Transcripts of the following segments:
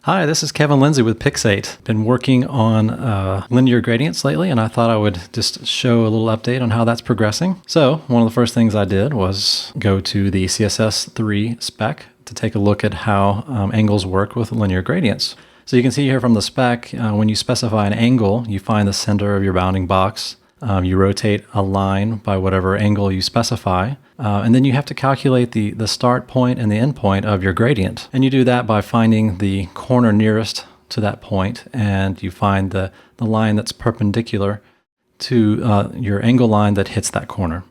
Hi, this is Kevin Lindsay with Pixate. Been working on linear gradients lately, and I thought I would just show a little update on how that's progressing. So one of the first things I did was go to the CSS3 spec to take a look at how angles work with linear gradients. So you can see here from the spec, when you specify an angle, you find the center of your bounding box. You rotate a line by whatever angle you specify, and then you have to calculate the start point and the end point of your gradient. And you do that by finding the corner nearest to that point, and you find the line that's perpendicular to your angle line that hits that corner.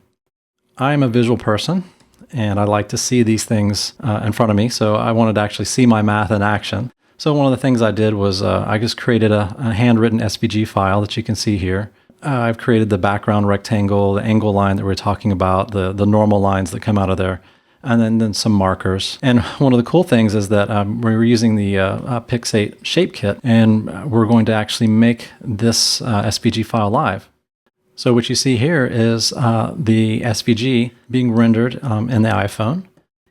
I'm a visual person, and I like to see these things in front of me, so I wanted to actually see my math in action. So one of the things I did was I just created a handwritten SVG file that you can see here. I've created the background rectangle, the angle line that we're talking about, the normal lines that come out of there, and then some markers. And one of the cool things is that we're using the Pixate shape kit, and we're going to actually make this SVG file live. So what you see here is the SVG being rendered in the iPhone.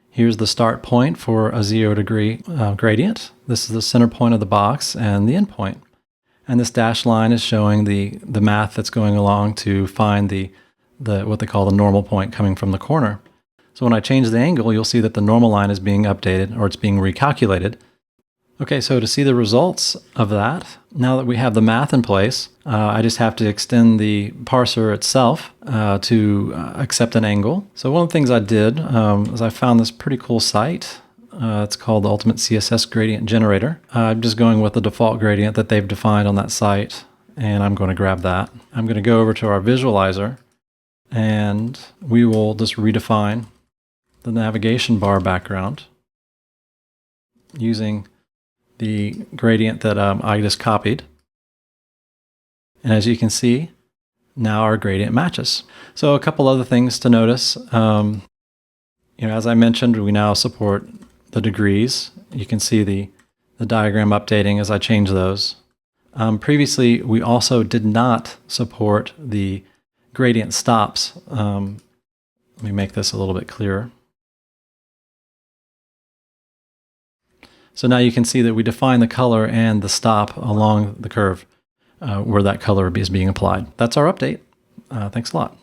Here's the start point for a 0-degree gradient. This is the center point of the box and the end point. And this dashed line is showing the math that's going along to find the what they call the normal point coming from the corner. So when I change the angle, you'll see that the normal line is being updated, or it's being recalculated. Okay, so to see the results of that, now that we have the math in place, I just have to extend the parser itself to accept an angle. So one of the things I did is I found this pretty cool site. It's called the Ultimate CSS Gradient Generator. I'm just going with the default gradient that they've defined on that site, and I'm going to grab that. I'm going to go over to our visualizer, and we will just redefine the navigation bar background using the gradient that I just copied. And as you can see, now our gradient matches. So a couple other things to notice. As I mentioned, we now support the degrees. You can see the diagram updating as I change those. Previously, we also did not support the gradient stops. Let me make this a little bit clearer. So now you can see that we define the color and the stop along the curve where that color is being applied. That's our update. Thanks a lot.